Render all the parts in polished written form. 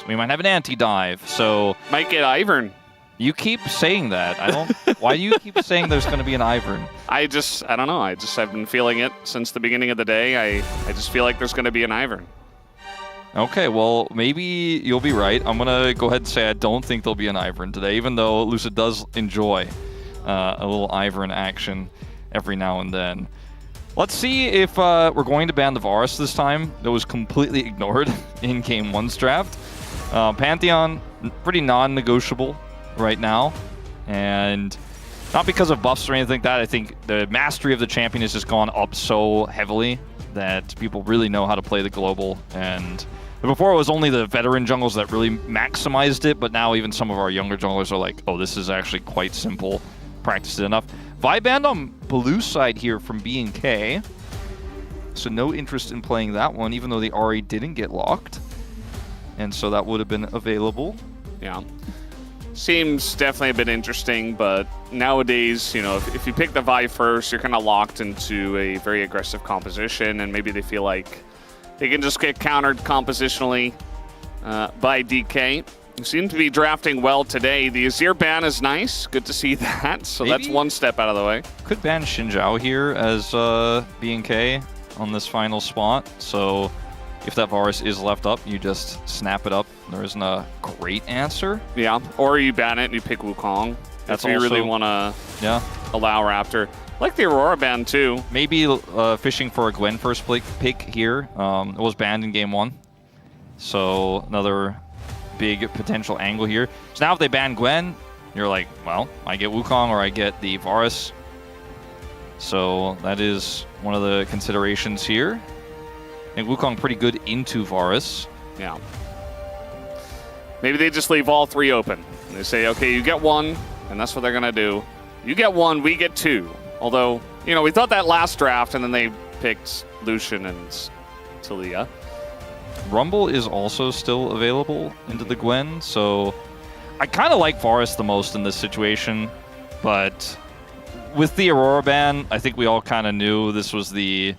We might have an anti-dive, so... Might get Ivern. You keep saying that. I don't... Why do you keep saying there's going to be an Ivern? I don't know. I've been feeling it since the beginning of the day. I just feel like there's going to be an Ivern. Okay, well, maybe you'll be right. I'm going to go ahead and say I don't think there'll be an Ivern today, even though Lucid does enjoy a little Ivern action every now and then. Let's see if we're going to ban the Varus this time. That was completely ignored in Game 1's draft. Pantheon, pretty non-negotiable right now. And not because of buffs or anything like that. I think the mastery of the champion has just gone up so heavily that people really know how to play the global. And before it was only the veteran jungles that really maximized it, but now even some of our younger junglers are like, oh, this is actually quite simple. Practiced it enough. Viband on blue side here from BNK. So no interest in playing that one, even though the RE didn't get locked. And so that would have been available. Yeah. Seems definitely a bit interesting, but nowadays, you know, if you pick the Vi first, you're kind of locked into a very aggressive composition, and maybe they feel like they can just get countered compositionally by DK. You seem to be drafting well today. The Azir ban is nice. Good to see that. So maybe that's one step out of the way. Could ban Xin Zhao here as BNK on this final spot. So if that Varus is left up, you just snap it up. There isn't a great answer. Yeah, or you ban it and you pick Wukong. That's if you really want to allow Raptor. Like the Aurora ban too. Maybe fishing for a Gwen first pick here. It was banned in Game 1. So another big potential angle here. So now if they ban Gwen, you're like, well, I get Wukong or I get the Varus. So that is one of the considerations here. I think Wukong pretty good into Varus. Yeah. Maybe they just leave all three open. They say, okay, you get one, and that's what they're going to do. You get one, we get two. Although, you know, we thought that last draft, and then they picked Lucian and Talia. Rumble is also still available into the Gwen, so I kind of like Varus the most in this situation, but with the Aurora ban, I think we all kind of knew this was the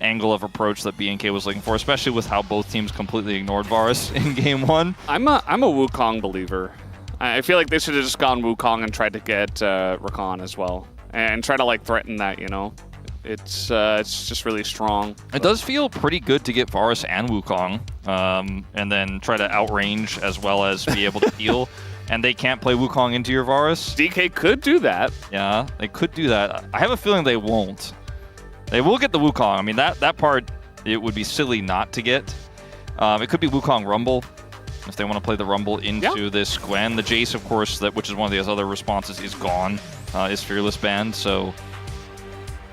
angle of approach that BNK was looking for, especially with how both teams completely ignored Varus in Game 1. I'm a Wukong believer. I feel like they should have just gone Wukong and tried to get Rakan as well, and try to like threaten that, you know. It's just really strong. It does feel pretty good to get Varus and Wukong, and then try to outrange as well as be able to heal. And they can't play Wukong into your Varus. DK could do that. Yeah, they could do that. I have a feeling they won't. They will get the Wukong. I mean, that part, it would be silly not to get. It could be Wukong Rumble, if they want to play the Rumble into this Gwen. The Jace, of course, which is one of those other responses, is gone. Is Fearless banned, so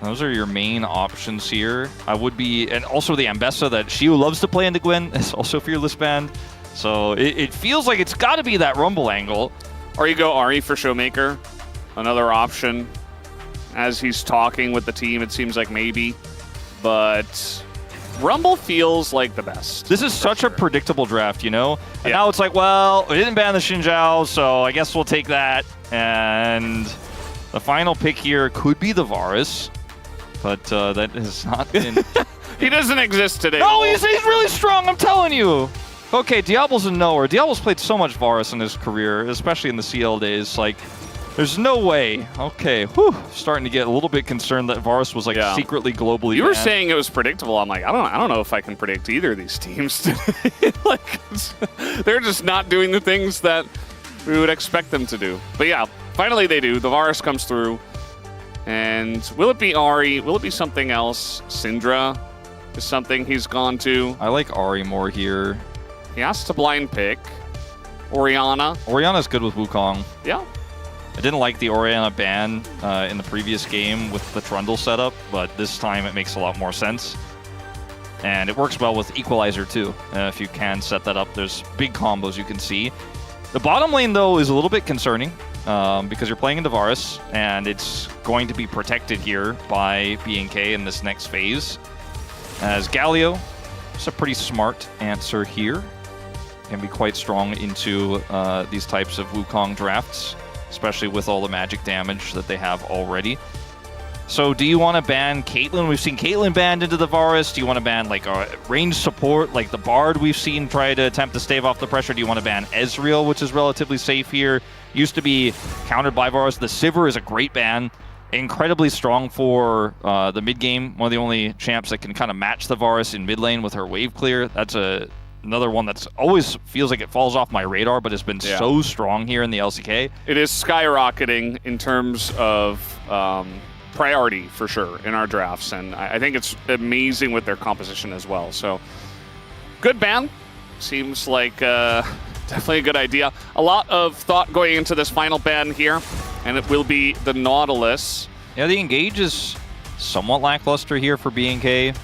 those are your main options here. I would be, and also the Ambessa that Shiu loves to play into Gwen is also Fearless banned. So it feels like it's got to be that Rumble angle. Or you go Ahri for Showmaker, another option. As he's talking with the team, it seems like maybe. But Rumble feels like the best. This is such a predictable draft, you know? And now it's like, well, we didn't ban the Xin Zhao, so I guess we'll take that. And the final pick here could be the Varus. But that has not been... He doesn't exist today. No, he's really strong, I'm telling you. Okay, Diablo's a knower. Diablo's played so much Varus in his career, especially in the CL days. Like, there's no way. Okay, whew. Starting to get a little bit concerned that Varus was like secretly globally You were banned. saying it was predictable. I'm like, I don't know if I can predict either of these teams today. Like, they're just not doing the things that we would expect them to do. But yeah, finally they do. The Varus comes through. And will it be Ahri? Will it be something else? Syndra is something he's gone to. I like Ahri more here. He has to blind pick. Orianna. Orianna's good with Wukong. Yeah. I didn't like the Orianna ban in the previous game with the Trundle setup, but this time it makes a lot more sense. And it works well with Equalizer too. If you can set that up, there's big combos you can see. The bottom lane though is a little bit concerning because you're playing into Varus and it's going to be protected here by BNK in this next phase. As Galio, it's a pretty smart answer here. Can be quite strong into these types of Wukong drafts, especially with all the magic damage that they have already. So do you want to ban Caitlyn? We've seen Caitlyn banned into the Varus. Do you want to ban like a range support like the Bard we've seen try to attempt to stave off the pressure? Do you want to ban Ezreal, which is relatively safe here? Used to be countered by Varus. The Sivir is a great ban. Incredibly strong for the mid game. One of the only champs that can kind of match the Varus in mid lane with her wave clear. That's another one that's always feels like it falls off my radar, but has been so strong here in the LCK. It is skyrocketing in terms of priority for sure in our drafts, and I think it's amazing with their composition as well. So good ban. Seems like definitely a good idea. A lot of thought going into this final ban here, and it will be the Nautilus. Yeah, the engage is somewhat lackluster here for BNK.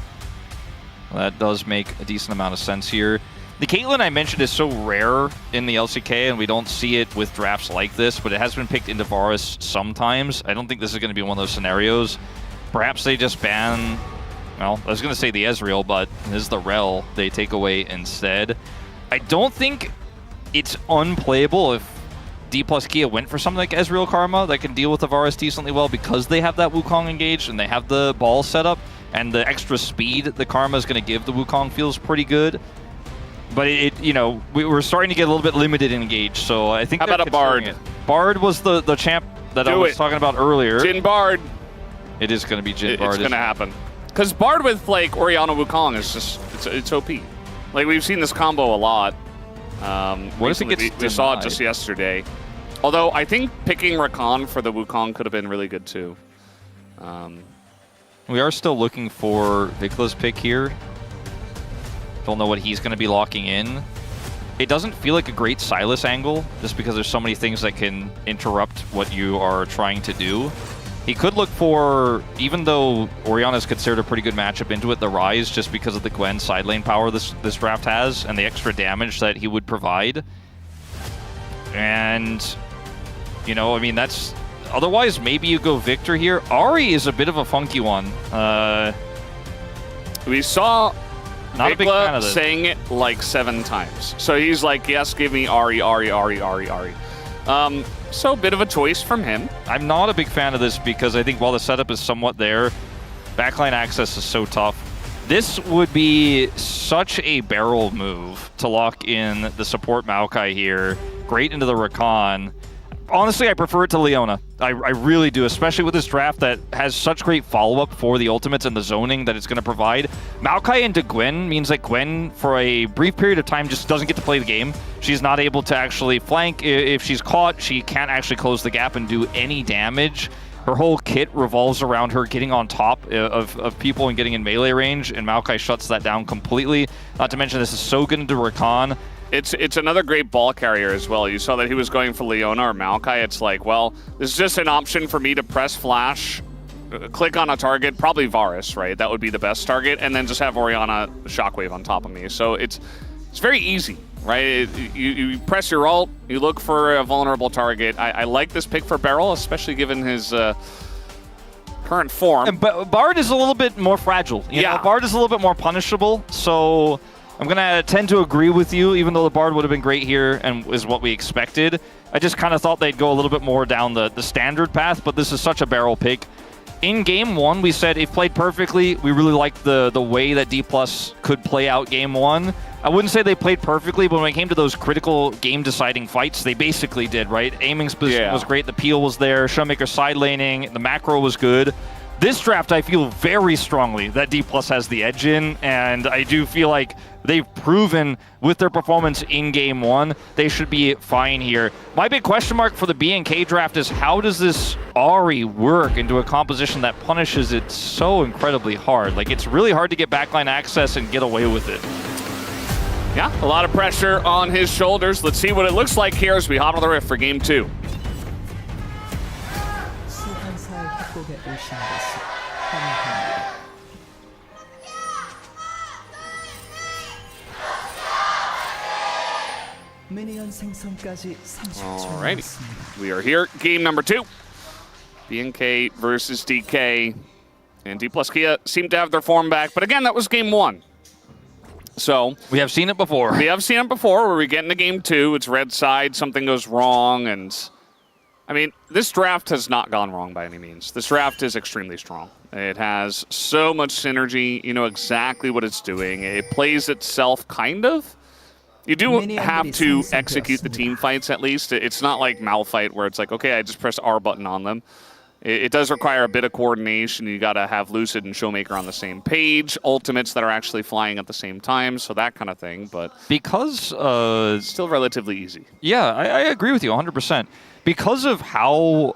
That does make a decent amount of sense here. The Caitlyn I mentioned is so rare in the LCK, and we don't see it with drafts like this, but it has been picked into Varus sometimes. I don't think this is going to be one of those scenarios. Perhaps they just ban, well, I was going to say the Ezreal, but this is the Rel they take away instead. I don't think it's unplayable if Dplus Kia went for something like Ezreal Karma that can deal with the Varus decently well because they have that Wukong engaged and they have the ball set up, and the extra speed the Karma is going to give the Wukong feels pretty good. But you know, we're starting to get a little bit limited in engage, so I think. How about a Bard? Bard was the champ that I was talking about earlier. Jhin Bard. It is going to be Jhin Bard. It's going to happen. Because Bard with like Orianna Wukong is just it's OP. Like we've seen this combo a lot. What if it gets we saw it just yesterday. Although I think picking Rakan for the Wukong could have been really good too. We are still looking for Vicla's pick here. Don't know what he's going to be locking in. It doesn't feel like a great Sylas angle, just because there's so many things that can interrupt what you are trying to do. He could look for, even though Orianna is considered a pretty good matchup into it, the Rise, just because of the Gwen side lane power this draft has, and the extra damage that he would provide. And, you know, I mean, that's... Otherwise, maybe you go Victor here. Ahri is a bit of a funky one. We saw... Not a big fan of this. Saying it like 7 times. So he's like, yes, give me Ahri, Ahri, Ahri, Ahri, Ahri. So a bit of a choice from him. I'm not a big fan of this because I think while the setup is somewhat there, backline access is so tough. This would be such a barrel move to lock in the support Maokai here. Great into the Rakan. Honestly, I prefer it to Leona. I really do, especially with this draft that has such great follow-up for the ultimates and the zoning that it's going to provide. Maokai into Gwen means that Gwen, for a brief period of time, just doesn't get to play the game. She's not able to actually flank. If she's caught, she can't actually close the gap and do any damage. Her whole kit revolves around her getting on top of people and getting in melee range, and Maokai shuts that down completely. Not to mention, this is so good into Rakan. It's another great ball carrier as well. You saw that he was going for Leona or Maokai. It's like, well, this is just an option for me to press flash, click on a target, probably Varus, right? That would be the best target, and then just have Orianna Shockwave on top of me. So it's very easy, right? You press your ult, you look for a vulnerable target. I like this pick for Beryl, especially given his current form. And Bard is a little bit more fragile. You know, Bard is a little bit more punishable, so... I'm going to tend to agree with you, even though the Bard would have been great here and is what we expected. I just kind of thought they'd go a little bit more down the standard path, but this is such a barrel pick. In Game 1, we said if played perfectly, we really liked the way that Dplus could play out Game 1. I wouldn't say they played perfectly, but when it came to those critical game-deciding fights, they basically did, right? Aiming's position was great, the peel was there, Showmaker side laning, the macro was good. This draft, I feel very strongly that Dplus has the edge in, and I do feel like they've proven with their performance in Game 1, they should be fine here. My big question mark for the BNK draft is how does this Ahri work into a composition that punishes it so incredibly hard? Like, it's really hard to get backline access and get away with it. Yeah, a lot of pressure on his shoulders. Let's see what it looks like here as we hop on the rift for Game 2. Alrighty, we are here. Game number 2. BNK versus DK. And Dplus Kia seem to have their form back. But again, that was Game 1. So we have seen it before. We have seen it before where we get into Game 2. It's red side, something goes wrong, and I mean, this draft has not gone wrong by any means. This draft is extremely strong. It has so much synergy. You know exactly what it's doing. It plays itself, kind of. You do have to execute the team fights, at least. It's not like Malphite, where it's like, okay, I just press R button on them. It does require a bit of coordination. You got to have Lucid and Showmaker on the same page, ultimates that are actually flying at the same time, so that kind of thing. But because it's still relatively easy. Yeah, I agree with you 100%. Because of how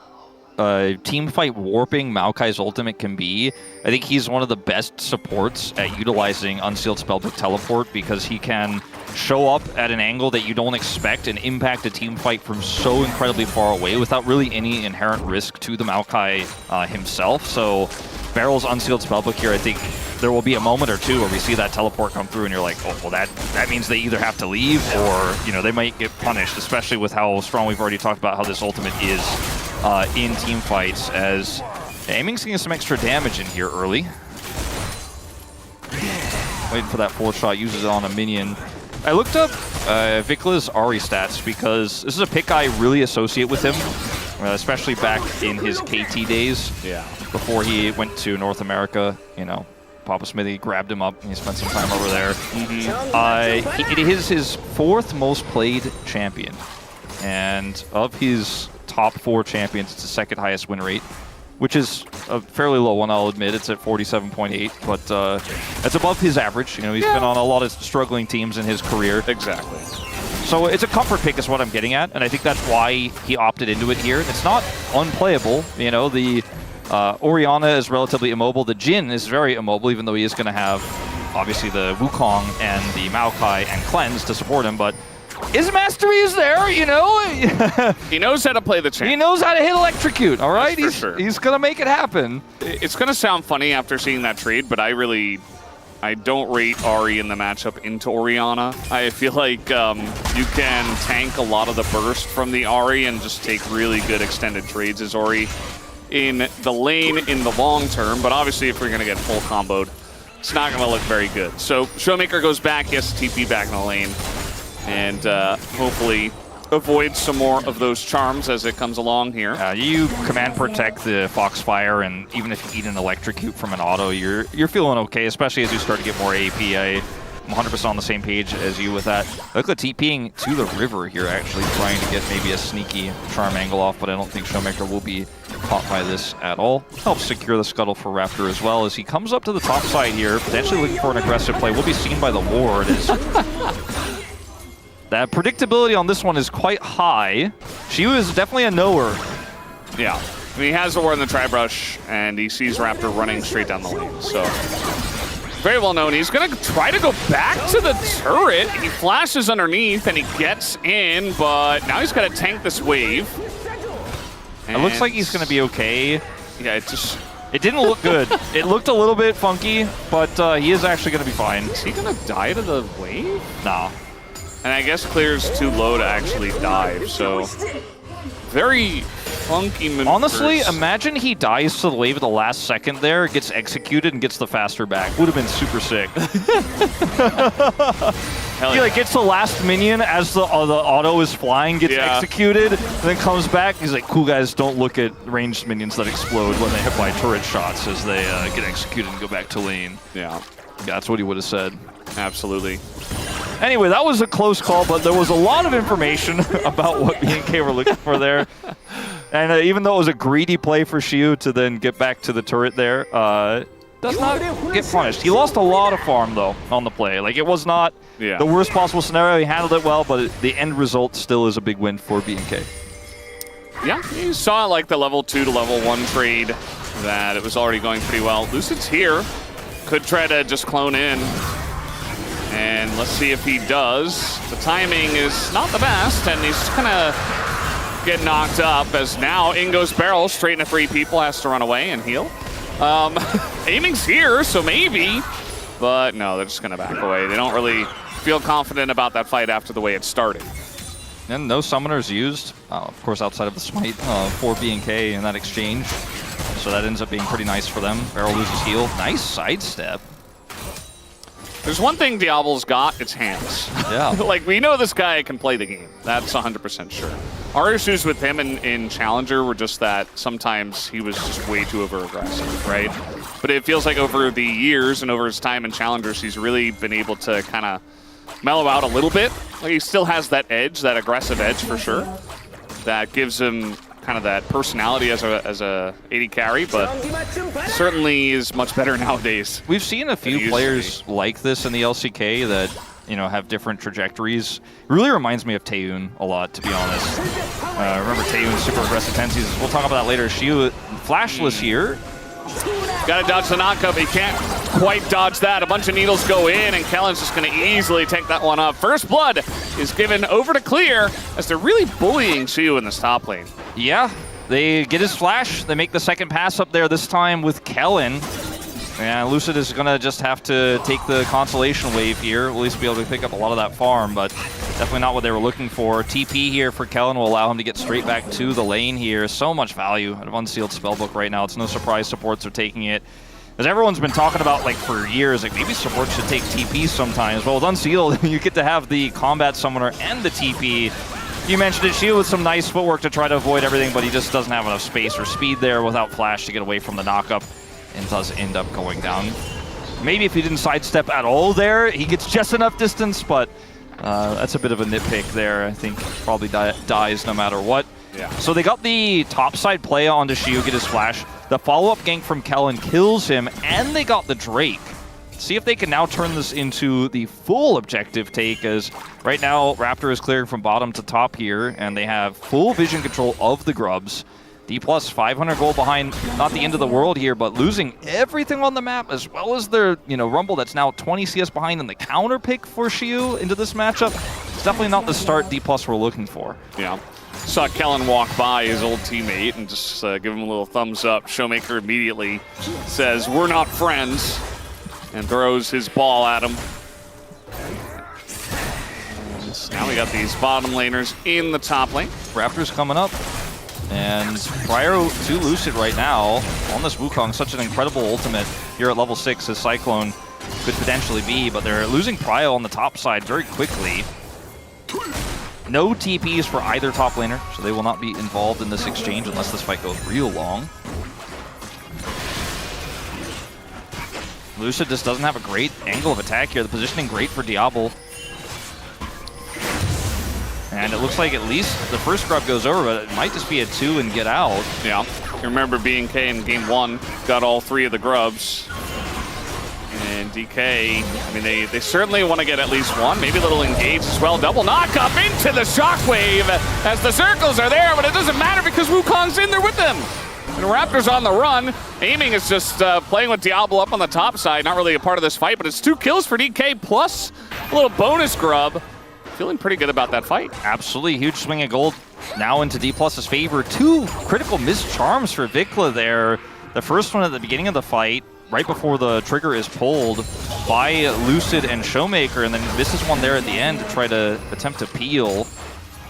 team fight warping Maokai's ultimate can be, I think he's one of the best supports at utilizing Unsealed Spellbook Teleport, because he can show up at an angle that you don't expect and impact a team fight from so incredibly far away without really any inherent risk to the Maokai himself. So Barrel's Unsealed Spellbook here, I think there will be a moment or two where we see that teleport come through and you're like, oh, well, that means they either have to leave or, you know, they might get punished, especially with how strong we've already talked about how this ultimate is in team fights, as Aiming's getting some extra damage in here early. Waiting for that 4-shot, uses it on a minion. I looked up Vicla's Ahri stats because this is a pick I really associate with him, especially back in his KT days. Yeah. Before he went to North America, you know, Papa Smithy grabbed him up and he spent some time over there. It is his 4th most played champion. And of his top 4 champions, it's the 2nd highest win rate, which is a fairly low one, I'll admit. It's at 47.8, but it's above his average. You know, he's been on a lot of struggling teams in his career. Exactly. So it's a comfort pick is what I'm getting at, and I think that's why he opted into it here. It's not unplayable. You know, the Orianna is relatively immobile. The Jhin is very immobile, even though he is going to have, obviously, the Wukong and the Maokai and Cleanse to support him, but his mastery is there, you know? He knows how to play the champ. He knows how to hit Electrocute, all right? That's for sure. He's going to make it happen. It's going to sound funny after seeing that trade, but I don't rate Ahri in the matchup into Orianna. I feel like you can tank a lot of the burst from the Ahri and just take really good extended trades as Ahri in the lane in the long term, but obviously if we're going to get full comboed, it's not going to look very good. So Showmaker goes back, he has to TP back in the lane, and hopefully avoid some more of those charms as it comes along here. You command protect the Foxfire, and even if you eat an Electrocute from an auto, you're feeling okay, especially as you start to get more AP. I'm 100% on the same page as you with that. Look at TPing to the river here, actually trying to get maybe a sneaky charm angle off, but I don't think Showmaker will be caught by this at all. Helps secure the scuttle for Raptor as well as he comes up to the top side here, potentially looking for an aggressive play. Will be seen by the ward. That predictability on this one is quite high. She was definitely a knower. Yeah. I mean, he has the ward in the tri-brush, and he sees Raptor running straight down the lane, so very well known. He's going to try to go back to the turret. He flashes underneath, and he gets in, but now he's got to tank this wave. And it looks like he's going to be okay. Yeah, it didn't look good. It looked a little bit funky, but he is actually going to be fine. Is he going to die to the wave? Nah. And I guess Clear's too low to actually dive, so very funky maneuvers. Honestly, imagine he dies to the wave at the last second there, gets executed, and gets the faster back. Would have been super sick. He like gets the last minion as the auto is flying, gets executed, and then comes back. He's like, cool guys, don't look at ranged minions that explode when they hit by turret shots as they get executed and go back to lane. Yeah. That's what he would have said. Absolutely. Anyway, that was a close call, but there was a lot of information about what BNK were looking for there. And even though it was a greedy play for Xiu to then get back to the turret there, does not get punished. He lost a lot of farm, though, on the play. Like, it was not the worst possible scenario. He handled it well, but the end result still is a big win for BNK. Yeah, you saw like the level 2 to level 1 trade that it was already going pretty well. Lucid's here. Could try to just clone in. And let's see if he does. The timing is not the best, and he's gonna get knocked up as now in goes Barrel straight into 3 people, has to run away and heal. Aiming's here, so maybe, but no, they're just gonna back away. They don't really feel confident about that fight after the way it started. And no summoners used, of course, outside of the smite for BNK in that exchange. So that ends up being pretty nice for them. Barrel loses heal. Nice sidestep. There's one thing Diablo's got, it's hands. Yeah. Like, we know this guy can play the game. That's 100% sure. Our issues with him in Challenger were just that sometimes he was just way too over-aggressive, right? But it feels like over the years and over his time in Challengers, he's really been able to kind of mellow out a little bit. Like, he still has that edge, that aggressive edge for sure. That gives him kind of that personality as a AD carry, but certainly is much better nowadays. We've seen a few players like this in the LCK that, you know, have different trajectories. It really reminds me of Taeyoon a lot, to be honest. Remember Taeyoon's super aggressive tendencies. We'll talk about that later. Shiu flashless here. Got to dodge the knockup. He can't quite dodge that. A bunch of needles go in, and Kellen's just going to easily take that one up. First blood is given over to Clear as they're really bullying Shiu in this top lane. Yeah, they get his flash. They make the second pass up there, this time with Kellen. And Lucid is going to just have to take the consolation wave here, at least be able to pick up a lot of that farm, but definitely not what they were looking for. TP here for Kellen will allow him to get straight back to the lane here. So much value out of Unsealed Spellbook right now. It's no surprise supports are taking it. As everyone's been talking about, like, for years, like, maybe support should take TP sometimes. Well, with Unsealed, you get to have the Combat Summoner and the TP. You mentioned it, Shield with some nice footwork to try to avoid everything, but he just doesn't have enough space or speed there without flash to get away from the knockup, and does end up going down. Maybe if he didn't sidestep at all there, he gets just enough distance, but that's a bit of a nitpick there. I think probably dies no matter what. Yeah. So they got the topside play onto Shiu, get his flash. The follow-up gank from Kellen kills him, and they got the Drake. See if they can now turn this into the full objective take, as right now Raptor is clearing from bottom to top here, and they have full vision control of the Grubs. Dplus 500 gold behind, not the end of the world here, but losing everything on the map, as well as their, you know, Rumble that's now 20 CS behind in the counter pick for Shiu into this matchup. It's definitely not the start Dplus we're looking for. Yeah. Saw Kellen walk by his old teammate and just give him a little thumbs up. Showmaker immediately says, "We're not friends," and throws his ball at him. And now we got these bottom laners in the top lane. Raptors coming up. And prior to Lucid right now, on this Wukong, such an incredible ultimate here at level 6 as Cyclone could potentially be, but they're losing Prio on the top side very quickly. No TPs for either top laner, so they will not be involved in this exchange unless this fight goes real long. Lucid just doesn't have a great angle of attack here. The positioning great for Diablo. And it looks like at least the first grub goes over, but it might just be a 2 and get out. Yeah. You remember BNK in game 1 got all 3 of the grubs. And DK, I mean, they certainly want to get at least one, maybe a little engaged as well. Double knock up into the shockwave as the circles are there, but it doesn't matter because Wukong's in there with them. And Raptor's on the run. Aiming is just playing with Diablo up on the top side, not really a part of this fight, but it's 2 kills for DK plus a little bonus grub. Feeling pretty good about that fight. Absolutely, huge swing of gold now into Dplus's favor. 2 critical missed charms for Vikla there. The first one at the beginning of the fight, right before the trigger is pulled by Lucid and Showmaker, and then misses one there at the end to try to attempt to peel,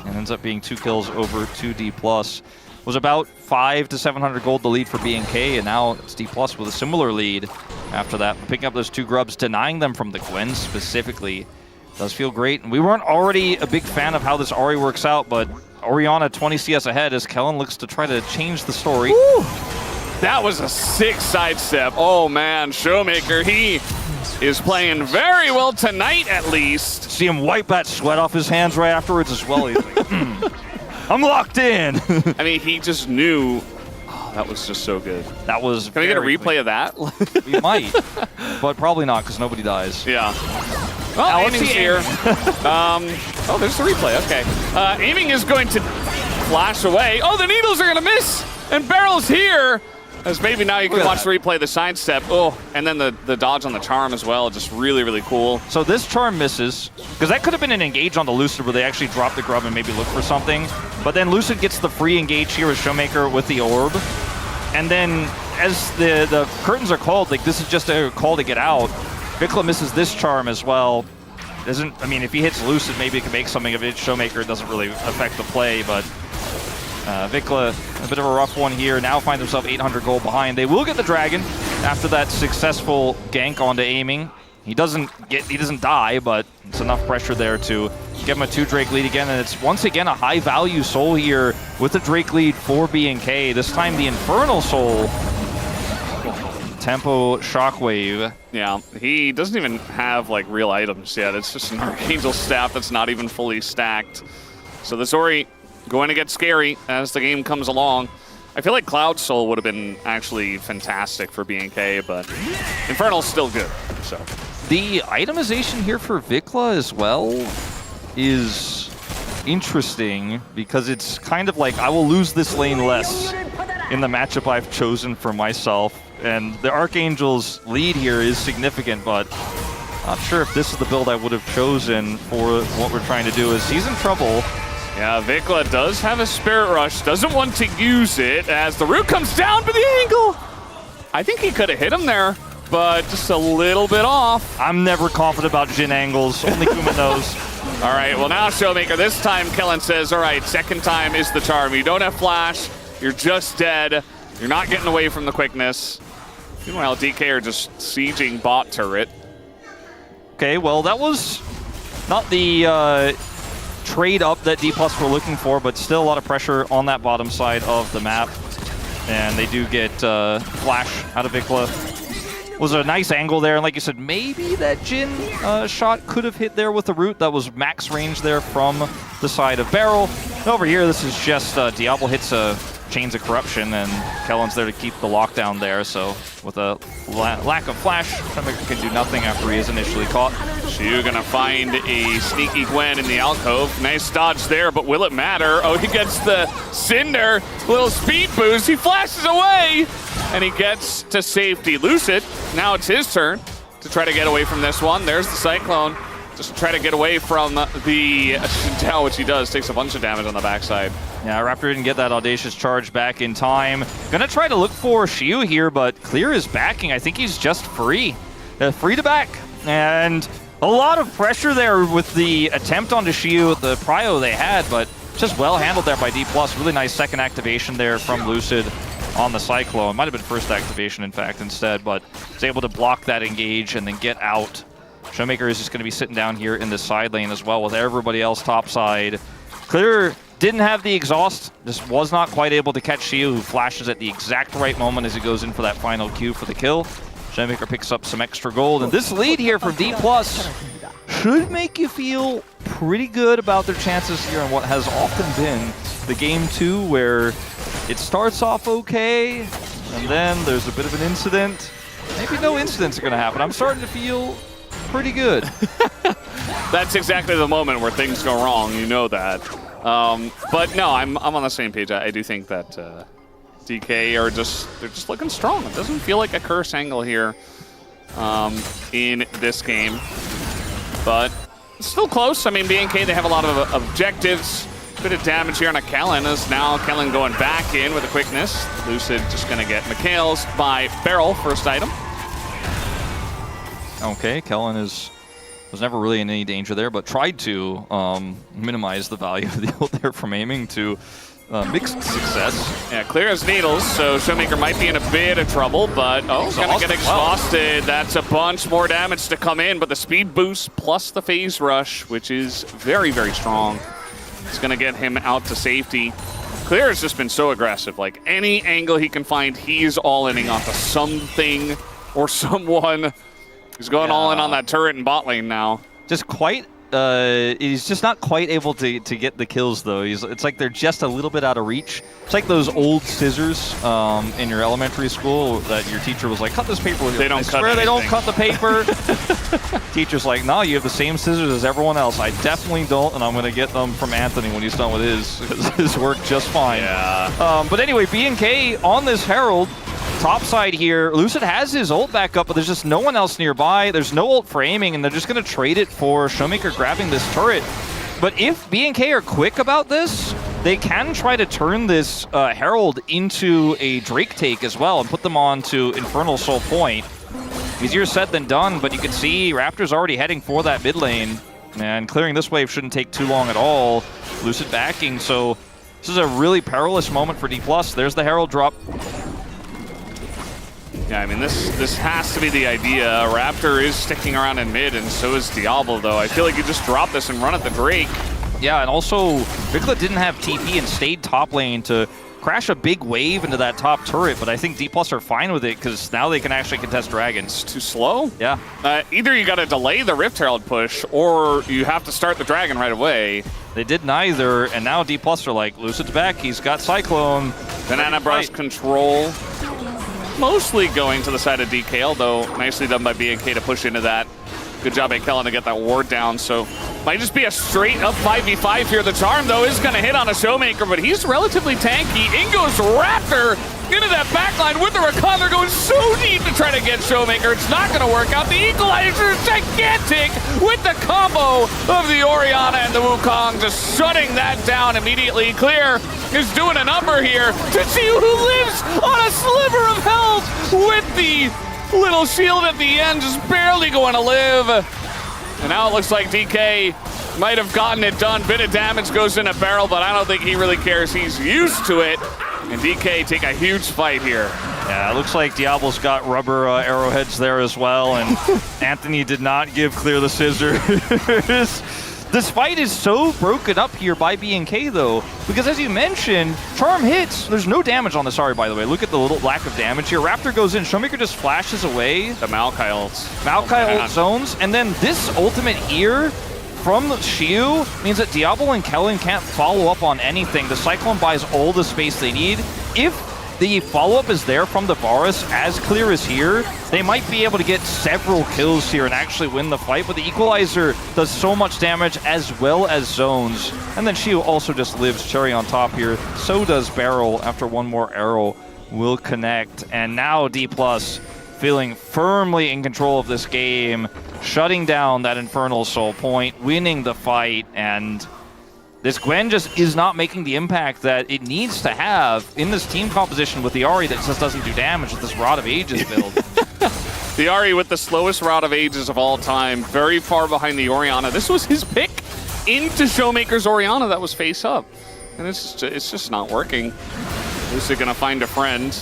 and ends up being 2 kills over to Dplus. Was about 500 to 700 gold the lead for BNK, and now it's Dplus with a similar lead after that. Picking up those 2 grubs, denying them from the Gwen specifically. Does feel great. And we weren't already a big fan of how this Ahri works out, but Orianna 20 CS ahead as Kellen looks to try to change the story. Woo! That was a sick sidestep. Oh man, Showmaker, he is playing very well tonight at least. See him wipe that sweat off his hands right afterwards as well. He's like, I'm locked in. I mean, he just knew. Oh, that was just so good. That was Can we get a replay of that? We might, but probably not because nobody dies. Yeah. Well, Aiming's here. Oh, there's the replay. Okay. Aiming is going to flash away. Oh, the needles are going to miss. And Barrel's here. As maybe now you can watch the replay, the sidestep. Oh, and then the dodge on the charm as well. Just really, really cool. So this charm misses, because that could have been an engage on the Lucid where they actually drop the grub and maybe look for something. But then Lucid gets the free engage here with Showmaker with the orb. And then as the curtains are called, like this is just a call to get out. Vikla misses this charm as well. I mean, if he hits Lucid, maybe it can make something of it. Showmaker doesn't really affect the play, but Vikla, a bit of a rough one here. Now finds himself 800 gold behind. They will get the dragon after that successful gank onto Aiming. He doesn't die, but it's enough pressure there to give him a 2 Drake lead again, and it's once again a high-value soul here with the Drake lead for BNK. This time the Infernal Soul. Tempo Shockwave. Yeah, he doesn't even have like real items yet. It's just an Archangel Staff that's not even fully stacked. So the Zori going to get scary as the game comes along. I feel like Cloud Soul would have been actually fantastic for BNK, but Infernal's still good. So the itemization here for Vikla as well is interesting because it's kind of like I will lose this lane less in the matchup I've chosen for myself. And the Archangel's lead here is significant, but not sure if this is the build I would have chosen for what we're trying to do. Is he's in trouble. Yeah, Vikla does have a Spirit Rush, doesn't want to use it as the root comes down for the angle. I think he could have hit him there, but just a little bit off. I'm never confident about Jhin angles, only Kuma knows. All right, well now Showmaker, this time Kellen says, all right, second time is the charm. You don't have flash, you're just dead, you're not getting away from the quickness. Meanwhile, DK are just sieging bot turret. Okay, well that was not the trade up that Dplus were looking for, but still a lot of pressure on that bottom side of the map. And they do get flash out of Vikla. Was a nice angle there, and like you said, maybe that Jhin shot could have hit there with the root. That was max range there from the side of Barrel. And over here, this is just Diablo hits a Chains of Corruption, and Kellen's there to keep the lockdown there. So with a lack of flash, Showmaker can do nothing after he is initially caught. Shu gonna find a sneaky Gwen in the alcove. Nice dodge there, but will it matter? Oh, he gets the Cinder, little speed boost. He flashes away, and he gets to safety. Lucid, now it's his turn to try to get away from this one. There's the Cyclone. Just try to get away from the Dow, which he does. Takes a bunch of damage on the backside. Yeah, Raptor didn't get that Audacious charge back in time. Gonna try to look for Shiu here, but Clear is backing. I think he's just free. Free to back. And a lot of pressure there with the attempt onto Shiu, the prio they had, but just well handled there by Dplus. Really nice second activation there from Lucid on the Cyclone. Might have been first activation, in fact, instead, but was able to block that engage and then get out. Showmaker is just going to be sitting down here in the side lane as well with everybody else topside. Clear didn't have the exhaust, just was not quite able to catch Shiu, who flashes at the exact right moment as he goes in for that final Q for the kill. Showmaker picks up some extra gold, and this lead here from Dplus should make you feel pretty good about their chances here in what has often been the game 2, where it starts off okay, and then there's a bit of an incident. Maybe no incidents are going to happen. I'm starting to feel pretty good. That's exactly the moment where things go wrong, you know that. But no, I'm on the same page. I do think that DK are they're just looking strong. It doesn't feel like a curse angle here in this game, but it's still close. I mean, BNK, they have a lot of objectives. Bit of damage here on a Kellen, as now Kellen going back in with a quickness. Lucid just gonna get McHale's by Barrel, first item. Okay, Kellen was never really in any danger there, but tried to minimize the value of the ult there from aiming to mixed success. Yeah, clear as needles, so Showmaker might be in a bit of trouble, but gonna get exhausted. That's a bunch more damage to come in, but the speed boost plus the phase rush, which is very, very strong, it's gonna get him out to safety. Clear has just been so aggressive. Like, any angle he can find, he's all-inning onto something or someone. He's going all in on that turret and bot lane now. Just quite, he's just not quite able to get the kills though. It's like they're just a little bit out of reach. It's like those old scissors in your elementary school that your teacher was like, cut this paper. They don't cut anything. They don't cut the paper. Teacher's like, no, you have the same scissors as everyone else. I definitely don't, and I'm going to get them from Anthony when he's done with his, because his work just fine. Yeah. But anyway, BNK on this Herald. Top side here, Lucid has his ult back up, but there's just no one else nearby. There's no ult for aiming, and they're just going to trade it for Showmaker grabbing this turret. But if BNK are quick about this, they can try to turn this Herald into a Drake take as well and put them on to Infernal Soul Point. Easier said than done, but you can see Raptor's already heading for that mid lane, and clearing this wave shouldn't take too long at all. Lucid backing, so this is a really perilous moment for Dplus. There's the Herald drop. Yeah, I mean, this has to be the idea. Raptor is sticking around in mid, and so is Diablo, though. I feel like you just drop this and run at the Drake. Yeah, and also, Vikla didn't have TP and stayed top lane to crash a big wave into that top turret, but I think Dplus are fine with it because now they can actually contest dragons. It's too slow? Yeah. Either you got to delay the Rift Herald push, or you have to start the dragon right away. They did neither, and now Dplus are like, Lucid's back, he's got Cyclone. Banana Brush control. Mostly going to the side of DK, although nicely done by BNK to push into that. Good job by Kellen to get that ward down, so might just be a straight up 5v5 here. The Charm, though, is going to hit on a Showmaker, but he's relatively tanky. In goes Raptor into that backline with the Rakan. They're going so deep to try to get Showmaker. It's not going to work out. The Equalizer is gigantic with the combo of the Orianna and the Wukong, just shutting that down immediately. Clear is doing a number here to see who lives on a sliver of health with the little shield at the end, just barely going to live. And now it looks like DK might have gotten it done. Bit of damage goes in a barrel, but I don't think he really cares. He's used to it. And DK take a huge fight here. Yeah, it looks like Diablo's got rubber arrowheads there as well, and Anthony did not give Clear the scissors. This fight is so broken up here by BNK, though, because as you mentioned, Charm hits. There's no damage on this Ahri, by the way. Look at the little lack of damage here. Raptor goes in. Showmaker just flashes away. The Maokai ults. Maokai ult zones. And then this ultimate here from Shiu means that Diablo and Kellen can't follow up on anything. The Cyclone buys all the space they need. If the follow-up is there from the Varus, as Clear is here, they might be able to get several kills here and actually win the fight, but the Equalizer does so much damage as well as zones. And then Shiu also just lives cherry on top here. So does Barrel after one more arrow will connect. And now Dplus feeling firmly in control of this game, shutting down that Infernal Soul point, winning the fight, and this Gwen just is not making the impact that it needs to have in this team composition with the Ahri that just doesn't do damage with this Rod of Ages build. The Ahri with the slowest Rod of Ages of all time, very far behind the Orianna. This was his pick into Showmaker's Orianna that was face up. And it's just not working. Lucy gonna find a friend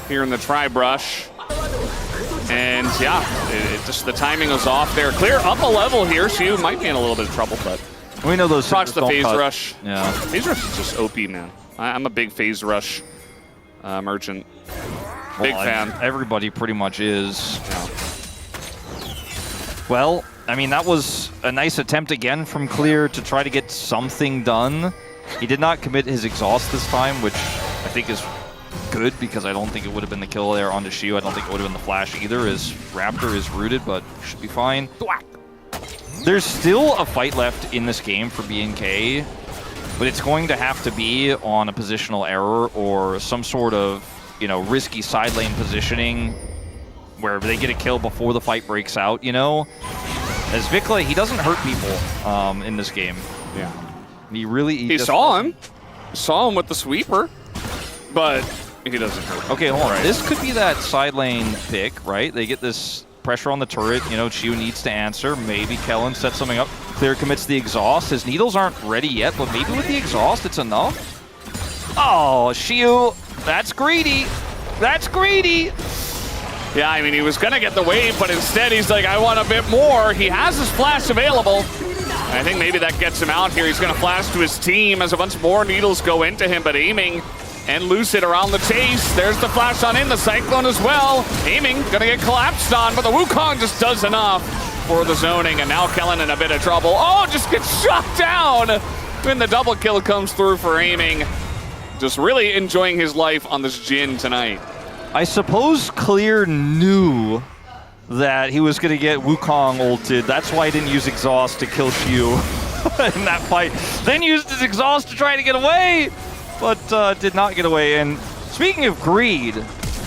here in the Tri-Brush. And yeah, it just the timing was off there. Clear up a level here. She might be in a little bit of trouble, but we know those procs the phase rush. Yeah, phase rush is just OP, man. I'm a big phase rush merchant. Big fan. Everybody pretty much is. Yeah. Well, I mean, that was a nice attempt again from Clear to try to get something done. He did not commit his exhaust this time, which I think is good because I don't think it would have been the kill there onto Shiu. I don't think it would have been the flash either, as Raptor is rooted, but should be fine. There's still a fight left in this game for BNK, but it's going to have to be on a positional error or some sort of, you know, risky side lane positioning where they get a kill before the fight breaks out, you know? As Vikla, he doesn't hurt people in this game. Yeah. He saw him. Saw him with the sweeper, but he doesn't hurt. Okay, hold on. This could be that side lane pick, right? They get this pressure on the turret. You know, Shiu needs to answer. Maybe Kellen sets something up. Clear commits the exhaust. His needles aren't ready yet, but maybe with the exhaust, it's enough. Oh, Shiu, that's greedy. That's greedy. Yeah, I mean, he was going to get the wave, but instead he's like, I want a bit more. He has his flash available. I think maybe that gets him out here. He's going to flash to his team as a bunch more needles go into him, but aiming and Lucid around the chase. There's the flash on in, the Cyclone as well. Aiming, going to get collapsed on, but the Wukong just does enough for the zoning, and now Kellen in a bit of trouble. Oh, just gets shot down when the double kill comes through for aiming. Just really enjoying his life on this Jhin tonight. I suppose Clear knew that he was going to get Wukong ulted. That's why he didn't use exhaust to kill Shiu in that fight. Then used his exhaust to try to get away, but did not get away. And speaking of greed,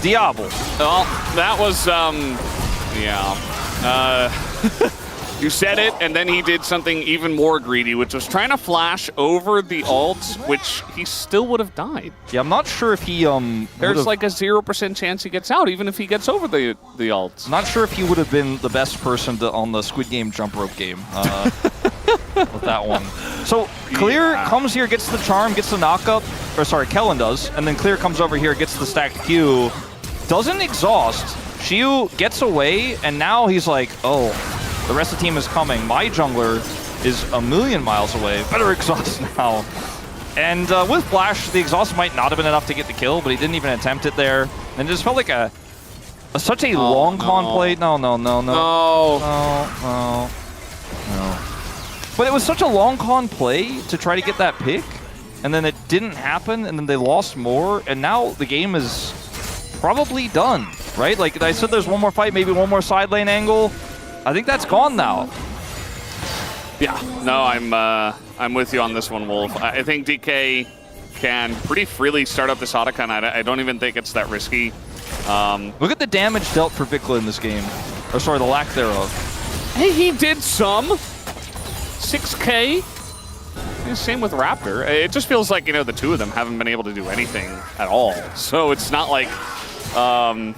Diablo. Well, that was, yeah. You said it, and then he did something even more greedy, which was trying to flash over the ult, which he still would have died. Yeah, I'm not sure if he There's like a 0% chance he gets out, even if he gets over the ult. Not sure if he would have been the best person on the Squid Game jump rope game with that one. So Clear comes here, gets the charm, gets the knockup, or sorry, Kellen does, and then Clear comes over here, gets the stacked Q doesn't exhaust. Xiu gets away, and now he's like, oh, the rest of the team is coming. My jungler is a million miles away. Better exhaust now. And with Flash, the exhaust might not have been enough to get the kill, but he didn't even attempt it there. And it just felt like such a long con play. No. But it was such a long con play to try to get that pick, and then it didn't happen, and then they lost more, and now the game is probably done, right? Like I said, there's one more fight, maybe one more side lane angle. I think that's gone now. Yeah, no, I'm with you on this one, Wolf. I think DK can pretty freely start up this Otacon. I don't even think it's that risky. Look at the damage dealt for Vikla in this game. Or sorry, the lack thereof. Hey, he did some. 6K. Yeah, same with Raptor. It just feels like, the two of them haven't been able to do anything at all. So it's not like, yeah,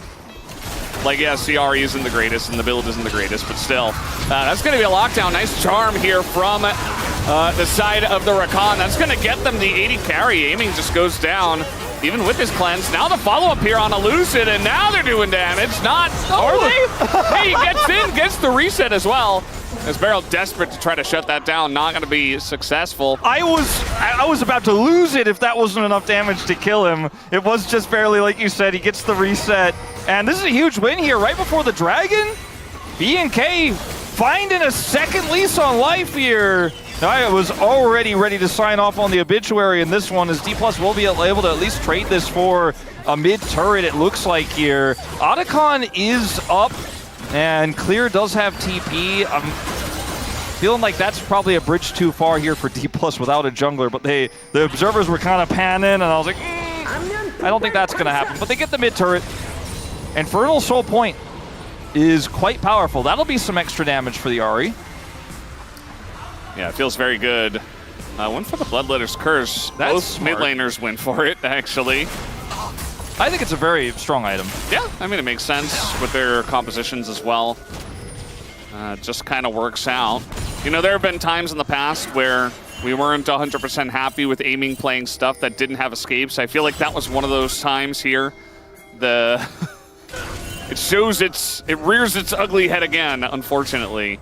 CR isn't the greatest and the build isn't the greatest, but still. That's going to be a lockdown. Nice charm here from the side of the Rakan. That's going to get them the 80 carry. Aiming just goes down, even with his cleanse. Now the follow-up here on Elucid, and now they're doing damage. Not, are they? Hey, he gets in, gets the reset as well. As Barrel desperate to try to shut that down, not going to be successful. I was about to lose it if that wasn't enough damage to kill him. It was just barely, like you said, he gets the reset. And this is a huge win here right before the Dragon. BNK finding a second lease on life here. I was already ready to sign off on the obituary in this one, as Dplus will be able to at least trade this for a mid turret, it looks like here. Otacon is up, and Clear does have TP. I'm feeling like that's probably a bridge too far here for Dplus without a jungler, but the observers were kind of panning, and I was like, I don't think that's going to happen. But they get the mid turret. Infernal Soul Point is quite powerful. That'll be some extra damage for the Ahri. Yeah, it feels very good. One for the Bloodletter's Curse. Both mid laners went for it, actually. I think it's a very strong item. Yeah, I mean, it makes sense with their compositions as well. Just kind of works out. There have been times in the past where we weren't 100% happy with aiming playing stuff that didn't have escapes. I feel like that was one of those times here. It rears its ugly head again, unfortunately,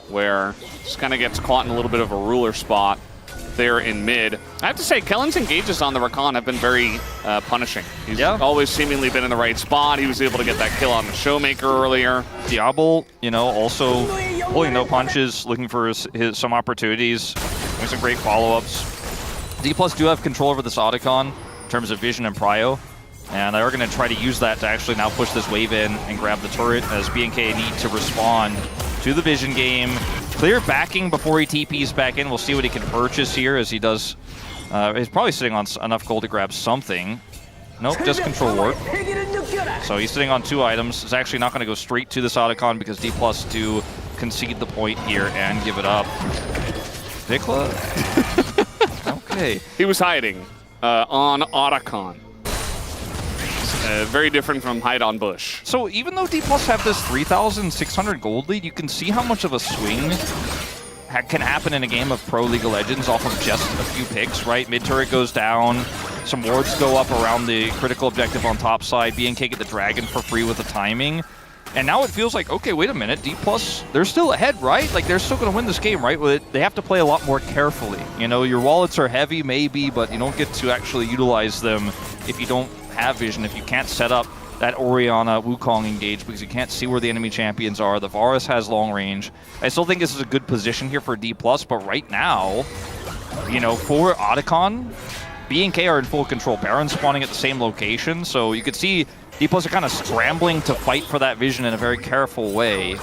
where just kind of gets caught in a little bit of a ruler spot there in mid. I have to say, Kellen's engages on the Rakan have been very punishing. He's always seemingly been in the right spot. He was able to get that kill on the Showmaker earlier. Diablo, also pulling no punches, looking for some opportunities, doing some great follow-ups. Dplus do have control over this Otacon in terms of vision and prio, and they are going to try to use that to actually now push this wave in and grab the turret, as BNK need to respond to the vision game. Clear backing before he TPs back in. We'll see what he can purchase here, as he does. He's probably sitting on enough gold to grab something. Nope, just control ward. So he's sitting on 2 items. It's actually not going to go straight to this Otacon, because Dplus do concede the point here and give it up. Vikla? Okay. He was hiding on Otacon. Very different from hide on bush. So even though Dplus have this 3,600 gold lead, you can see how much of a swing can happen in a game of Pro League of Legends off of just a few picks, right? Mid turret goes down, some wards go up around the critical objective on top side, BNK get the dragon for free with the timing. And now it feels like, okay, wait a minute, Dplus, they're still ahead, right? Like, they're still going to win this game, right? They have to play a lot more carefully. Your wallets are heavy, maybe, but you don't get to actually utilize them if you don't have vision, if you can't set up that Orianna Wukong engage, because you can't see where the enemy champions are. The Varus has long range. I still think this is a good position here for Dplus, but right now, for Otacon, BNK are in full control. Baron spawning at the same location, so you could see Dplus are kind of scrambling to fight for that vision in a very careful way.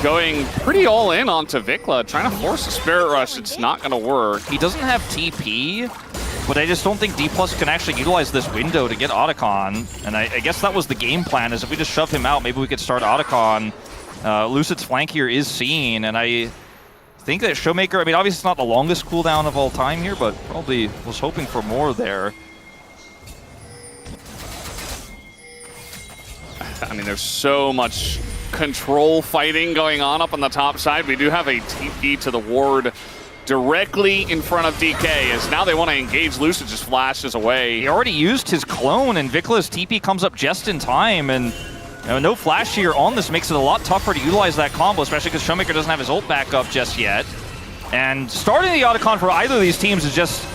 Going pretty all in onto Vikla, trying to force a Spirit Rush. It's not going to work. He doesn't have TP, but I just don't think Dplus can actually utilize this window to get Otacon. And I guess that was the game plan, is if we just shove him out, maybe we could start Otacon. Lucid's flank here is seen, and I think that Showmaker, obviously it's not the longest cooldown of all time here, but probably was hoping for more there. There's so much control fighting going on up on the top side. We do have a TP to the ward directly in front of DK, as now they want to engage. Lucid just flashes away. He already used his clone, and Vicla's TP comes up just in time, and no flash here on this makes it a lot tougher to utilize that combo, especially because Showmaker doesn't have his ult back up just yet. And starting the Otacon for either of these teams is just,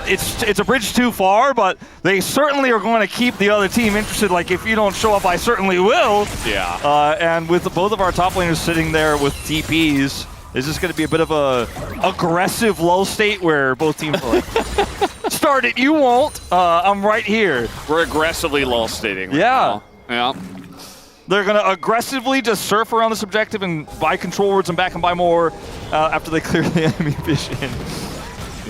it's a bridge too far, but they certainly are going to keep the other team interested. Like, if you don't show up, I certainly will. Yeah. And with both of our top laners sitting there with TPs, is this going to be a bit of a aggressive lull state where both teams are like, start it, you won't. I'm right here. We're aggressively lull stating right now. Yeah. They're going to aggressively just surf around this objective and buy control wards and back and buy more after they clear the enemy vision.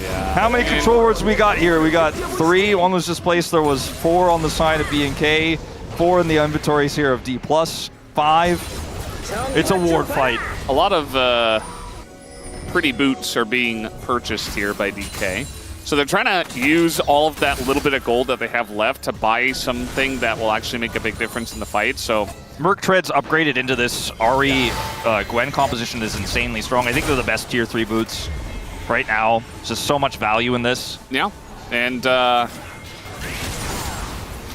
Yeah. How many control wards we got here? We got 3. One was displaced. There was 4 on the side of BNK. 4 in the inventories here of Dplus. 5. It's a ward fight. A lot of pretty boots are being purchased here by DK. So they're trying to use all of that little bit of gold that they have left to buy something that will actually make a big difference in the fight. So Merc Treads upgraded into this Ahri Gwen composition is insanely strong. I think they're the best tier 3 boots right now. There's just so much value in this. Yeah, and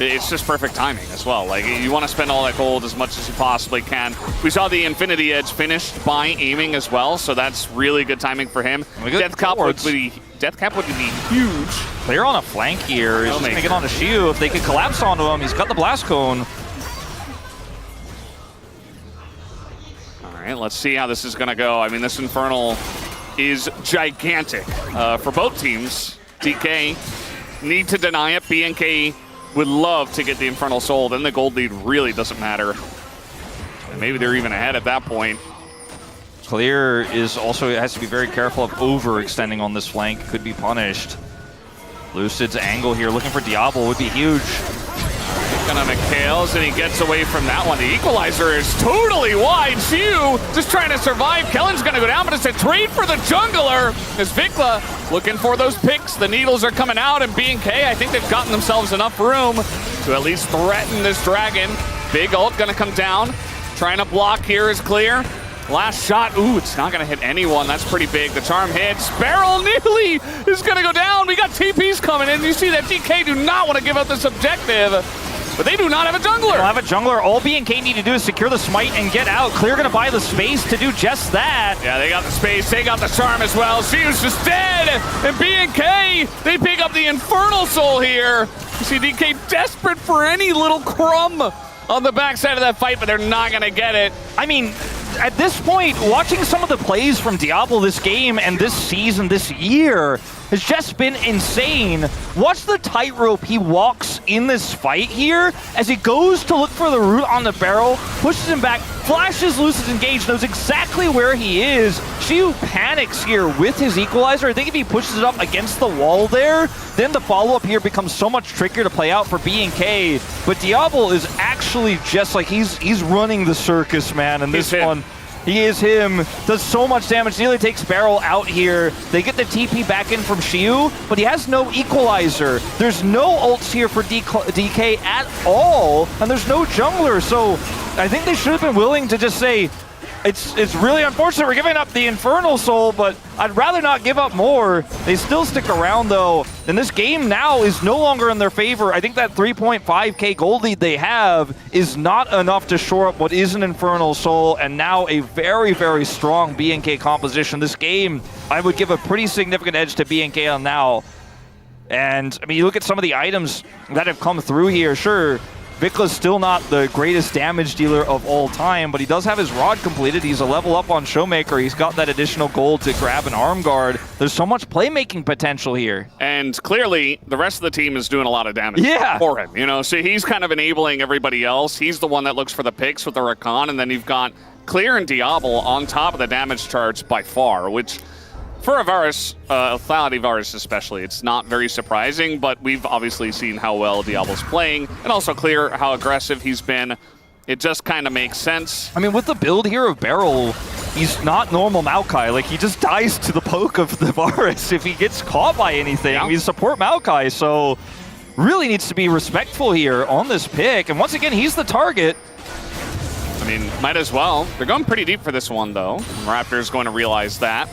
it's just perfect timing as well. Like, you want to spend all that gold as much as you possibly can. We saw the Infinity Edge finished by aiming as well, so that's really good timing for him. Death Cap would be huge. Clear on a flank here. He's just going to get onto Shiu. If they can collapse onto him, he's got the Blast Cone. All right, let's see how this is going to go. I mean, this Infernal is gigantic for both teams. DK need to deny it. BNK would love to get the Infernal Soul. Then the gold lead really doesn't matter. And maybe they're even ahead at that point. Clear is also has to be very careful of overextending on this flank. Could be punished. Lucid's angle here, looking for Diablo, would be huge. Gonna McHale's, and he gets away from that one. The equalizer is totally wide. Shiu just trying to survive. Kellen's gonna go down, but it's a trade for the jungler. As Vikla looking for those picks. The needles are coming out, and BNK, I think they've gotten themselves enough room to at least threaten this dragon. Big ult gonna come down. Trying to block here is Clear. Last shot, ooh, it's not gonna hit anyone. That's pretty big. The charm hits. Barrel nearly is gonna go down. We got TPs coming in. You see that DK do not want to give up this objective, but they do not have a jungler. They don't have a jungler. All BNK need to do is secure the smite and get out. Clear gonna buy the space to do just that. Yeah, they got the space. They got the charm as well. Shiu's just dead. And BNK, they pick up the Infernal Soul here. You see DK desperate for any little crumb on the backside of that fight, but they're not gonna get it. I mean, at this point, watching some of the plays from Diablo this game and this season, this year, has just been insane. Watch the tightrope he walks in this fight here as he goes to look for the root on the barrel, pushes him back, flashes Lucid's engage, knows exactly where he is. Shiu panics here with his equalizer. I think if he pushes it up against the wall there, then the follow-up here becomes so much trickier to play out for BNK. But Diablo is actually just like, he's running the circus, man, and this one, he is him. Does so much damage. Nearly takes Barrel out here. They get the TP back in from Shiu, but he has no equalizer. There's no ults here for DK at all, and there's no jungler. So I think they should have been willing to just say, it's really unfortunate we're giving up the Infernal Soul, but I'd rather not give up more. They still stick around, though, and this game now is no longer in their favor. I think that 3.5k gold lead they have is not enough to shore up what is an Infernal Soul, and now a very, very strong BNK composition. This game, I would give a pretty significant edge to BNK on now. And, I mean, you look at some of the items that have come through here, sure, Vikla's still not the greatest damage dealer of all time, but he does have his rod completed. He's a level up on Showmaker. He's got that additional gold to grab an arm guard. There's so much playmaking potential here. And clearly, the rest of the team is doing a lot of damage for him. You know, so he's kind of enabling everybody else. He's the one that looks for the picks with the Rakan, and then you've got Clear and Diablo on top of the damage charts by far, which for a Varus, Lethality Varus especially, it's not very surprising, but we've obviously seen how well Diablo's playing, and also Clear how aggressive he's been. It just kind of makes sense. I mean, with the build here of Beryl, he's not normal Maokai. Like, he just dies to the poke of the Varus if he gets caught by anything. Yeah. He's support Maokai, so really needs to be respectful here on this pick. And once again, he's the target. I mean, might as well. They're going pretty deep for this one, though. Raptor's going to realize that.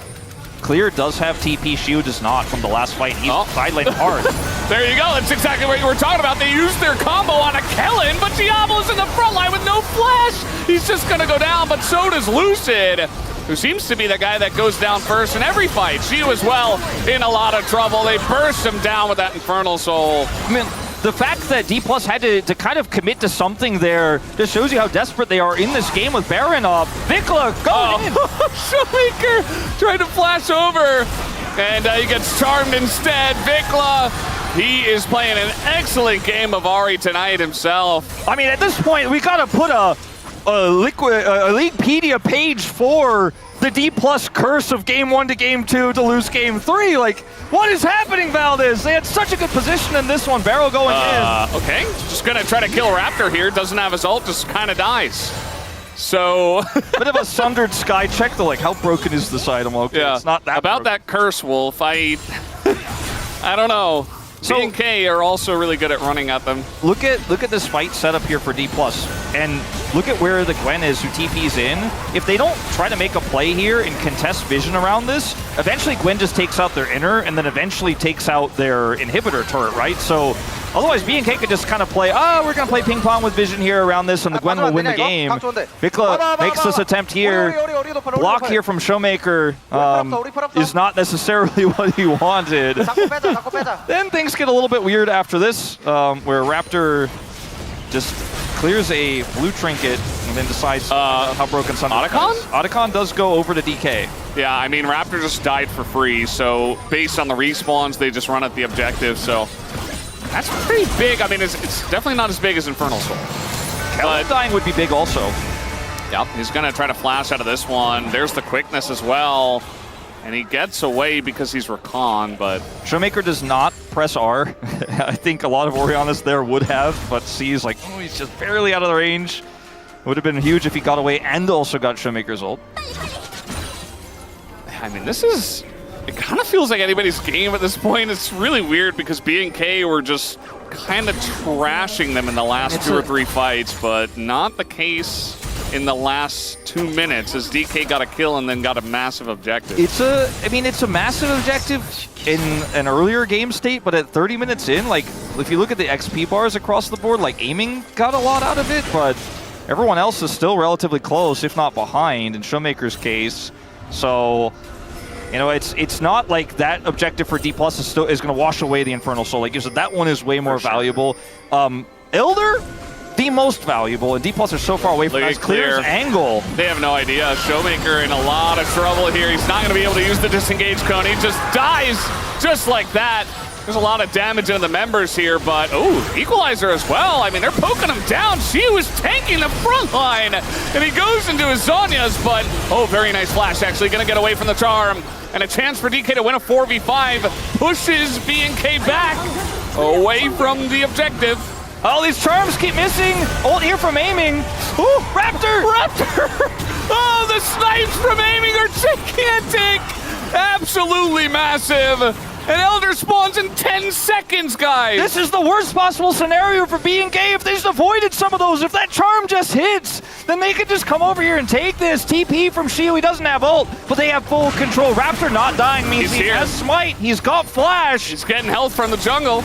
Clear does have TP, Shiu does not from the last fight. He's sidelined hard. There you go. That's exactly what you were talking about. They used their combo on a Kellen, but Diablo's in the front line with no flash. He's just going to go down, but so does Lucid, who seems to be the guy that goes down first in every fight. Shiu as well in a lot of trouble. They burst him down with that Infernal Soul. I mean, the fact that Dplus had to kind of commit to something there just shows you how desperate they are in this game with Baron up. Vikla going in. Showmaker trying to flash over, and he gets charmed instead. Vikla, he is playing an excellent game of Ahri tonight himself. I mean, at this point, we gotta put a Leaguepedia page for the Dplus curse of game 1 to game 2 to lose game 3. Like, what is happening, Valdez? They had such a good position in this one. Barrow going in. Okay, just gonna try to kill Raptor here. Doesn't have his ult, just kind of dies. So bit of a sundered Sky check though. Like, how broken is this item? Okay, yeah, it's not that about broken. that curse wolf. I don't know. So, BNK are also really good at running at them. Look at this fight setup here for Dplus, and look at where the Gwen is, who TP's in. If they don't try to make a play here and contest vision around this, eventually Gwen just takes out their inner, and then eventually takes out their inhibitor turret, right? So otherwise, BNK could just kind of play, we're going to play ping pong with vision here around this, and the Gwen will win the game. Vikla makes this attempt here. Block here from Showmaker is not necessarily what he wanted. Then things get a little bit weird after this, where Raptor just clears a blue trinket and then decides how broken Sunder is. Otacon does go over to DK. Yeah, I mean, Raptor just died for free, so based on the respawns, they just run at the objective, so that's pretty big. I mean, it's definitely not as big as Infernal Soul. Kellen dying would be big also. Yep, he's going to try to flash out of this one. There's the quickness as well. And he gets away because he's Rakan, but Showmaker does not press R. I think a lot of Oriannas there would have, but C is like, oh, he's just barely out of the range. It would have been huge if he got away and also got Showmaker's ult. I mean, it kind of feels like anybody's game at this point. It's really weird because BNK were just kind of trashing them in the last 2 or 3 fights, but not the case in the last 2 minutes as DK got a kill and then got a massive objective. It's a massive objective in an earlier game state, but at 30 minutes in, like, if you look at the XP bars across the board, like, aiming got a lot out of it, but everyone else is still relatively close, if not behind, in Showmaker's case. So, you know, it's not like that objective for Dplus is going to wash away the Infernal Soul. Like you said, that one is way more valuable. Elder, the most valuable, and Dplus are so far away from that. Clear's angle. They have no idea. Showmaker in a lot of trouble here. He's not going to be able to use the disengage cone. He just dies just like that. There's a lot of damage into the members here, but equalizer as well. I mean, they're poking him down. She was tanking the front line, and he goes into his Zhonya's, but very nice flash. Actually, going to get away from the charm, and a chance for DK to win a 4v5 pushes BNK back away from the objective. Oh, these charms keep missing. Ult here from aiming. Ooh, Raptor! Oh, the snipes from aiming are gigantic. Absolutely massive. And Elder spawns in 10 seconds, guys. This is the worst possible scenario for BNK. If they just avoided some of those, if that charm just hits, then they could just come over here and take this. TP from Shiu, he doesn't have ult, but they have full control. Raptor not dying means he has smite. He's got flash. He's getting health from the jungle.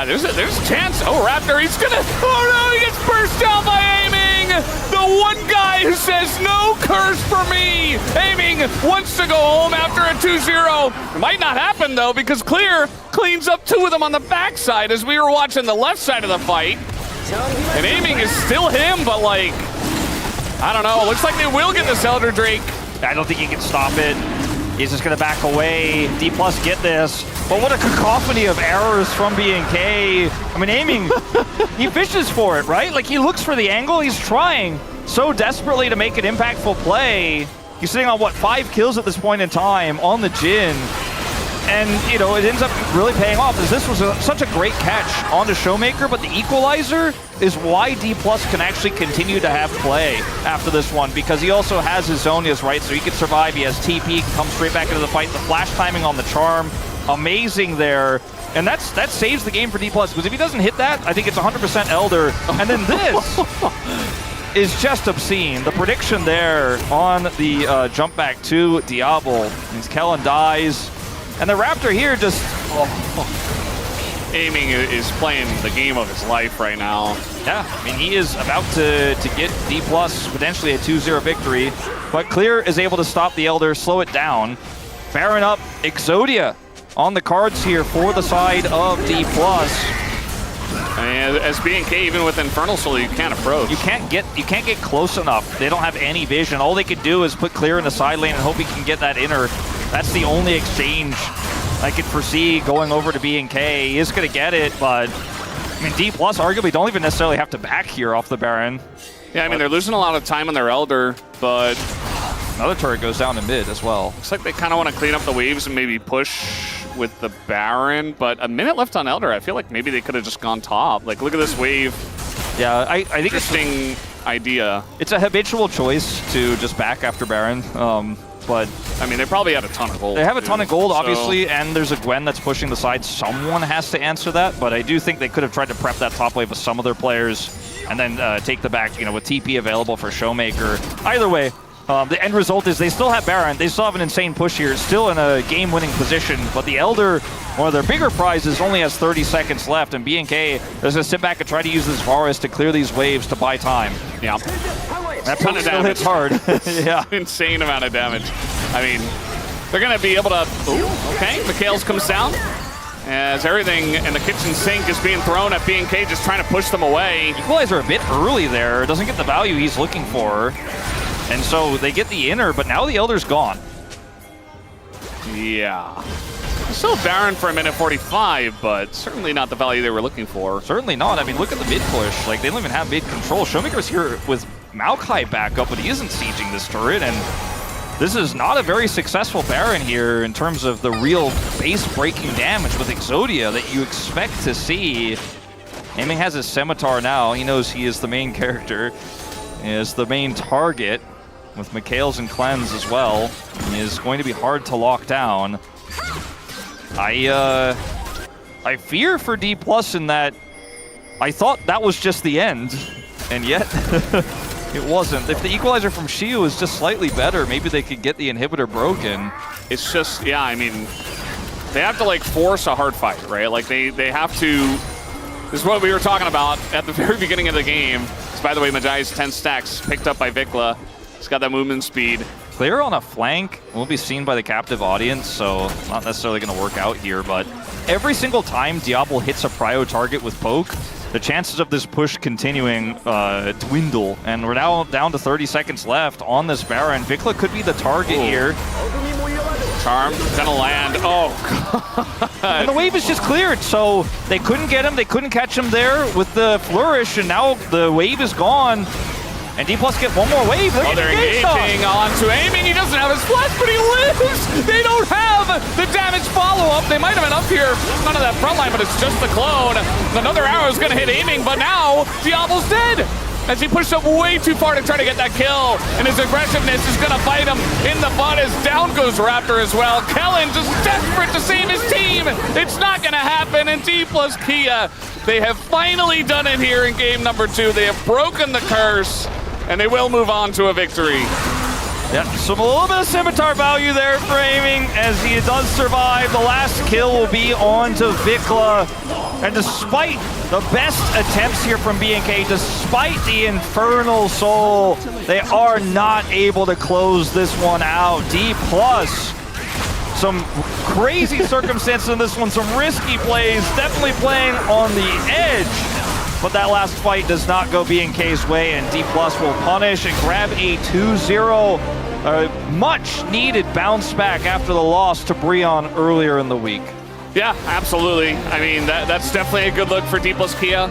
There's a chance. Raptor, he's gonna. Oh no, he gets burst down by aiming. The one guy who says no curse for me. Aiming wants to go home after a 2-0. It might not happen though because Clear cleans up 2 of them on the backside as we were watching the left side of the fight. And aiming is still him, but like, I don't know. Looks like they will get this Elder Drake. I don't think he can stop it. He's just gonna back away. Dplus get this. But what a cacophony of errors from BNK. I mean, aiming, he fishes for it, right? Like, he looks for the angle. He's trying so desperately to make an impactful play. He's sitting on, 5 kills at this point in time on the Jhin. And, you know, it ends up really paying off as this was such a great catch onto Showmaker, but the equalizer is why Dplus can actually continue to have play after this one, because he also has his Zhonya's, right? So he can survive, he has TP, he can come straight back into the fight. The flash timing on the charm, amazing there. And that saves the game for Dplus, because if he doesn't hit that, I think it's 100% Elder. And then this is just obscene. The prediction there on the jump back to Diablo means Kellen dies. And the Raptor here just... Aiming is playing the game of his life right now. Yeah, I mean, he is about to get Dplus, potentially a 2-0 victory. But Clear is able to stop the Elder, slow it down. Baron up, Exodia on the cards here for the side of Dplus. And as BNK, even with Infernal Soul, you can't approach. You can't get close enough. They don't have any vision. All they can do is put Clear in the side lane and hope he can get that inner. That's the only exchange I could foresee going over to BNK. He is going to get it, but I mean, Dplus arguably don't even necessarily have to back here off the Baron. Yeah, I mean, they're losing a lot of time on their Elder, but another turret goes down to mid as well. Looks like they kind of want to clean up the waves and maybe push with the Baron, but a minute left on Elder. I feel like maybe they could have just gone top. Like, look at this wave. Yeah, I think interesting idea. It's a habitual choice to just back after Baron, but I mean, they probably had a ton of gold. They have a ton of gold, so obviously, and there's a Gwen that's pushing the side. Someone has to answer that, but I do think they could have tried to prep that top wave with some of their players and then take the back, with TP available for Showmaker. Either way, the end result is they still have Baron. They still have an insane push here. It's still in a game-winning position, but the Elder, one of their bigger prizes, only has 30 seconds left, and BNK is going to sit back and try to use this Varus to clear these waves to buy time. Yeah. That ton of still hits hard. Yeah. Insane amount of damage. I mean, they're going to be able to... Ooh, okay, Mikhails comes down. As everything in the kitchen sink is being thrown at BNK, just trying to push them away. Equalizer a bit early there. Doesn't get the value he's looking for. And so they get the inner, but now the Elder's gone. Yeah. Still Baron for a minute 45, but certainly not the value they were looking for. Certainly not. I mean, look at the mid push. Like, they don't even have mid control. Showmaker's here with Maokai back up, but he isn't sieging this turret, and this is not a very successful Baron here in terms of the real base-breaking damage with Exodia that you expect to see. Aiming has his Scimitar now. He knows he is the main character, he is the main target, with Mikhails and Cleanse as well. He is going to be hard to lock down. I fear for Dplus in that I thought that was just the end, and yet it wasn't. If the equalizer from Shiu is just slightly better, maybe they could get the inhibitor broken. It's just, yeah, I mean, they have to, like, force a hard fight, right? Like, they have to... This is what we were talking about at the very beginning of the game. So, by the way, Majai's 10 stacks picked up by Vikla. He's got that movement speed. Clear on a flank will be seen by the captive audience, so not necessarily going to work out here, but every single time Diablo hits a prio target with poke, the chances of this push continuing dwindle, and we're now down to 30 seconds left on this Baron. Vikla could be the target here. Charm gonna land. Oh, God. And the wave is just cleared, so they couldn't get him, they couldn't catch him there with the flourish, and now the wave is gone. And Dplus get one more wave. They're engaging onto Aiming. He doesn't have his flash, but he lives. They don't have the damage follow-up. They might have been up here. None of that front line, but it's just the clone. Another arrow is going to hit Aiming, but now Diablo's dead. As he pushed up way too far to try to get that kill. And his aggressiveness is going to bite him in the butt as down goes Raptor as well. Kellen just desperate to save his team. It's not going to happen. And Dplus Kia, they have finally done it here in game number 2. They have broken the curse. And they will move on to a victory. Yeah, so a little bit of Scimitar value there for Aiming as he does survive. The last kill will be on to Vikla. And despite the best attempts here from BNK, despite the Infernal Soul, they are not able to close this one out. Dplus, some crazy circumstances in this one, some risky plays, definitely playing on the edge. But that last fight does not go BNK's way, and Dplus will punish and grab a 2-0. A much-needed bounce back after the loss to Breon earlier in the week. Yeah, absolutely. I mean, that's definitely a good look for Dplus Kia.